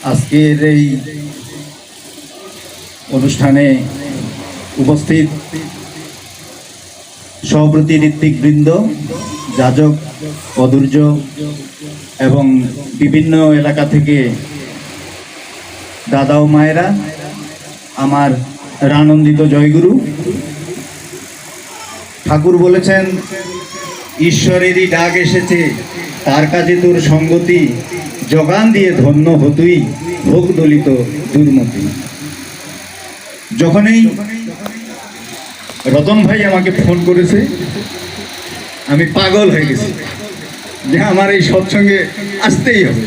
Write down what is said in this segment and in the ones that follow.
আজকের এই অনুষ্ঠানে উপস্থিত সভাপতি ঋত্বিকবৃন্দ, যাজক, অধৈর্য এবং বিভিন্ন এলাকা থেকে দাদা ও মায়েরা, আমার রানন্দিত জয়গুরু। ঠাকুর বলেছেন, ঈশ্বরেরই ডাক এসেছে, তার কাজে তোর সঙ্গতি, জগান দিয়ে ধন্য হতুই, ভোগ দলিত দুর্মতি। যখনই রতন ভাই আমাকে ফোন করেছে, আমি পাগল হয়ে গেছি যে আমার এই সৎসঙ্গে আসতেই হবে।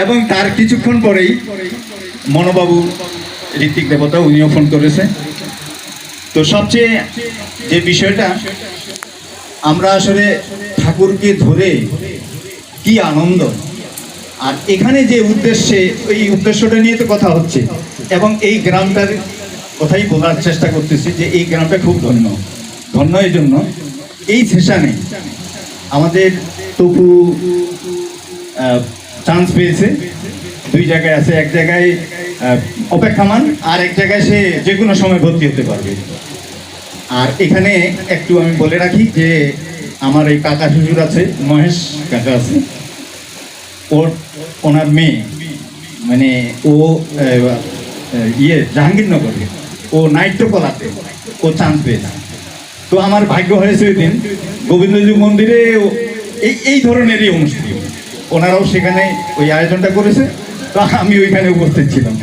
এবং তার কিছুক্ষণ পরেই মনোবাবু ঋত্বিক দেবতা উনিও ফোন করেছে। তো সবচেয়ে যে বিষয়টা, আমরা আসলে ঠাকুরকে ধরে কি আনন্দ, আর এখানে যে উদ্দেশ্যে, ওই উদ্দেশ্যটা নিয়ে তো কথা হচ্ছে। এবং এই গ্রামটার কথাই বলার চেষ্টা করতেছি যে এই গ্রামটা খুব ধন্য। ধন্য এই জন্য, এই সেশনে আমাদের তপু চান্স পেয়েছে, দুই জায়গায় আছে। এক জায়গায় অপেক্ষামান, আর এক জায়গায় সে যে কোনো সময় ভর্তি হতে পারবে। আর এখানে একটু আমি বলে রাখি যে আমার এই কাকা শ্বশুর আছে, মহেশ কাকা আছে, ওনার মেয়ে, মানে ও জাহাঙ্গীরনগরে, ও নাট্যকলাতে ও চান্স পেয়েছে। তো আমার ভাগ্য হয়েছে ওই দিন গোবিন্দজি মন্দিরে এই ধরনেরই অনুষ্ঠান, ওনারাও সেখানে ওই আয়োজনটা করেছে। তো আমি ওইখানে উপস্থিত ছিলাম।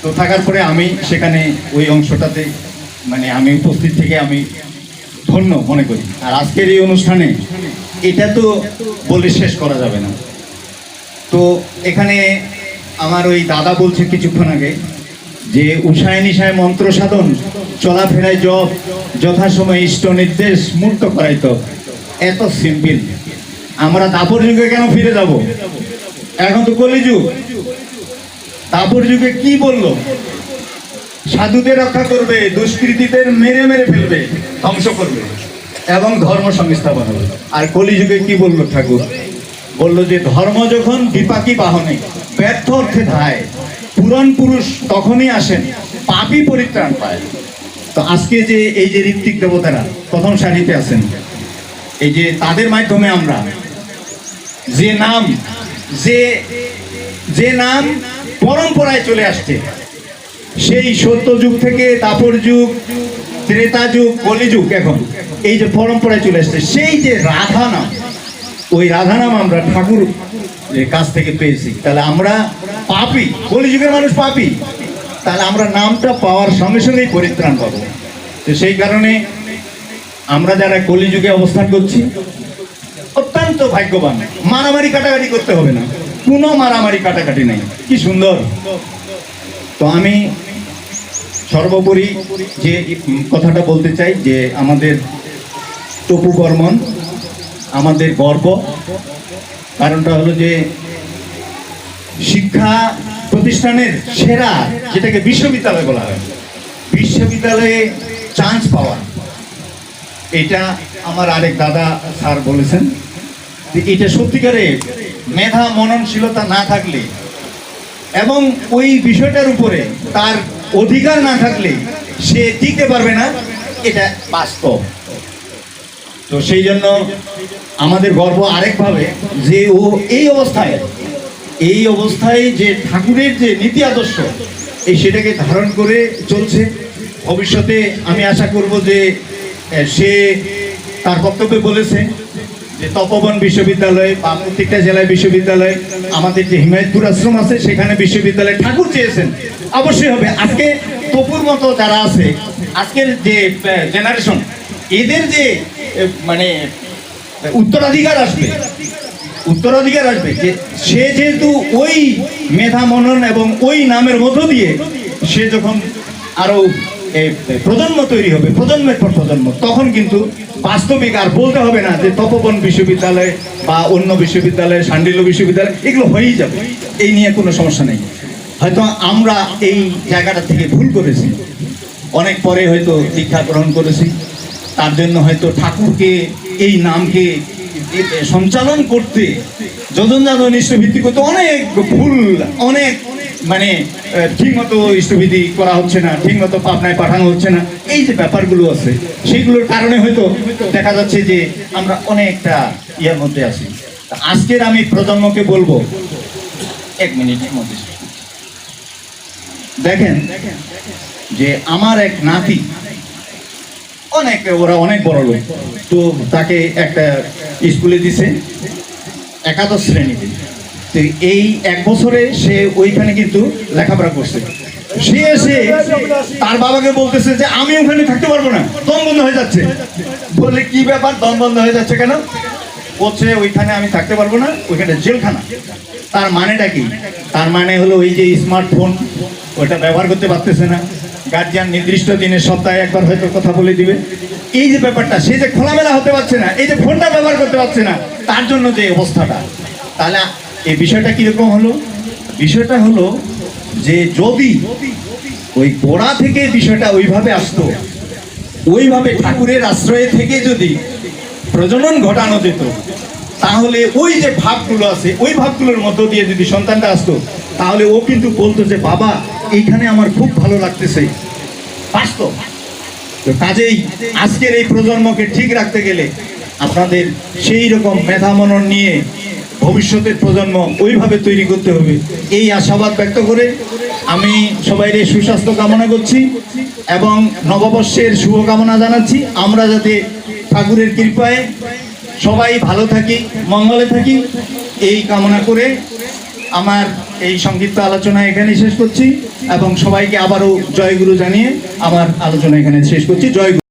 তো থাকার পরে আমি সেখানে ওই অংশটাতে, মানে আমি উপস্থিত থেকে আমি ধন্য মনে করি। আর আজকের এই অনুষ্ঠানে এটা তো বলে শেষ করা যাবে না। তো এখানে আমার ওই দাদা বলছে কিছুক্ষণ আগে যে উষায় নিশায় মন্ত্র সাধন, চলাফেরায় জপ, যথাসময় ইষ্ট নির্দেশ, মূর্ত করাইতো। এত সিম্পল। আমরা দাপর যুগে কেন ফিরে যাব? এখন তো কলিযুগ। দাপর যুগে কি বললো? সাধুদের রক্ষা করবে, দুষ্কৃতীদের মেরে মেরে ফেলবে, ধ্বংস করবে এবং ধর্ম সংস্থাপন হবে। আর কলিযুগে কি বললো ঠাকুর? বললো যে ধর্ম যখন বিপাকী বাহনে, ব্যর্থ অর্থে ধায়, পুরাণ পুরুষ তখনই আসেন, পাপী পরিত্রাণ পায়। তো আজকে যে এই যে ঋত্বিক দেবতারা প্রথম সারিতে আছেন, এই যে তাদের মাধ্যমে আমরা যে নাম পরম্পরায় চলে আসছে, সেই সত্য যুগ থেকে দাপর যুগ, ত্রেতা যুগ, কলিযুগ, এখন এই যে পরম্পরায় চলে আসছে, সেই যে রাধা নাম, ওই রাধা নাম আমরা ঠাকুর কাছ থেকে পেয়েছি। তাহলে আমরা পাপী, কলিযুগের মানুষ পাপী, তাহলে আমরা নামটা পাওয়ার সঙ্গে সঙ্গেই পরিত্রাণ পাবো। তো সেই কারণে আমরা যারা কলিযুগে অবস্থান করছি অত্যন্ত ভাগ্যবান। মারামারি কাটাকাটি করতে হবে না, কোনো মারামারি কাটাকাটি নেই। কি সুন্দর। তো আমি সর্বোপরি যে কথাটা বলতে চাই যে আমাদের তপু বর্মন আমাদের গর্ব। কারণটা হলো যে শিক্ষা প্রতিষ্ঠানের সেরা, যেটাকে বিশ্ববিদ্যালয় বলা হয়, বিশ্ববিদ্যালয়ে চান্স পাওয়া, এটা আমার আরেক দাদা স্যার বলেছেন যে এটা সত্যিকারে মেধা মননশীলতা না থাকলে এবং ওই বিষয়টার উপরে তার অধিকার না থাকলে সে টিকতে পারবে না, এটা বাস্তব। তো সেই জন্য আমাদের গর্ব আরেকভাবে যে ও এই অবস্থায় যে ঠাকুরের যে নীতি আদর্শ, সেটাকে ধারণ করে চলছে। ভবিষ্যতে আমি আশা করব যে সে তার বক্তব্যে বলেছে যে তপবন বিশ্ববিদ্যালয় বা প্রত্যেকটা জেলায় বিশ্ববিদ্যালয়, আমাদের যে হিমায়তপুর আশ্রম আছে সেখানে বিশ্ববিদ্যালয় ঠাকুর চেয়েছেন, অবশ্যই হবে। আজকে তপুর মতো যারা আছে, আজকের যে জেনারেশন, এদের যে মানে উত্তরাধিকার আসবে যে সে যেহেতু ওই মেধা মনন এবং ওই নামের মধ্য দিয়ে সে যখন আরো প্রজন্ম তৈরি হবে, প্রজন্মের পর প্রজন্ম, তখন কিন্তু বাস্তবিক আর বলতে হবে না যে তপবন বিশ্ববিদ্যালয় বা অন্য বিশ্ববিদ্যালয়, শাণ্ডিল্য বিশ্ববিদ্যালয়, এগুলো হয়েই যাবে। এই নিয়ে কোনো সমস্যা নেই। হয়তো আমরা এই জায়গাটা থেকে ভুল করেছি, অনেক পরে হয়তো দীক্ষা গ্রহণ করেছি, তার জন্য হয়তো ঠাকুরকে, এই নামকে সঞ্চালন করতে, যজন যাজন ইষ্টভিত্তি করতে অনেক ভুল, অনেক মানে ঠিকমতো ইষ্টবিধি করা হচ্ছে না, ঠিকমতো পাবনায় পাঠানো হচ্ছে না, এই যে ব্যাপারগুলো আছে সেইগুলোর কারণে হয়তো দেখা যাচ্ছে যে আমরা অনেকটা ইয়ার মধ্যে আছি। আজকের আমি প্রজন্মকে বলবো, এক মিনিটের মধ্যে দেখেন যে আমার এক নাতি, ওরা অনেক বড় লোক, তো তাকে একটা স্কুলে দিছে একাদশ শ্রেণীতে। তো এই 1 বছরে সে ওইখানে কিন্তু লেখাপড়া করছে। সে এসে তার বাবাকে বলতেছে যে আমি ওখানে থাকতে পারবো না, দম বন্ধ হয়ে যাচ্ছে। বললে কি ব্যাপার, দম বন্ধ হয়ে যাচ্ছে কেন? বলছে ওইখানে আমি থাকতে পারবো না, ওইখানে জেলখানা। তার মানেটা কি? তার মানে হলো ওই যে স্মার্টফোন, ওইটা ব্যবহার করতে পারতেছে না। গার্জিয়ান নির্দিষ্ট দিনে সপ্তাহে একবার হয়তো কথা বলে দিবে। এই যে ব্যাপারটা, সে যে খোলামেলা হতে পারছে না, এই যে ফোনটা ব্যবহার করতে পারছে না, তার জন্য যে অবস্থাটা, তাহলে এই বিষয়টা কিরকম হলো? বিষয়টা হলো যে যদি ওই গোড়া থেকে বিষয়টা ওইভাবে আসতো, ওইভাবে ঠাকুরের আশ্রয়ে থেকে যদি প্রজনন ঘটানো যেত, তাহলে ওই যে ভাবগুলো আছে, ওই ভাবগুলোর মধ্য দিয়ে যদি সন্তানটা আসতো, তাহলে ও কিন্তু বলতো যে বাবা এইখানে আমার খুব ভালো লাগতেছে, বাস্তব। তো কাজেই আজকের এই প্রজন্মকে ঠিক রাখতে গেলে আপনাদের সেই রকম মেধা মনন নিয়ে ভবিষ্যতের প্রজন্ম ওইভাবে তৈরি করতে হবে। এই আশাবাদ ব্যক্ত করে আমি সবাইকে সুস্বাস্থ্য কামনা করছি এবং নববর্ষের শুভকামনা জানাচ্ছি। আমরা যাতে ঠাকুরের কৃপায় সবাই ভালো থাকি, মঙ্গলে থাকি, এই কামনা করে আমার এই সংক্ষিপ্ত আলোচনা এখানে শেষ করছি এবং সবাইকে আবারও জয়গুরু জানিয়ে আমার আলোচনা এখানে শেষ করছি। জয় গুরু।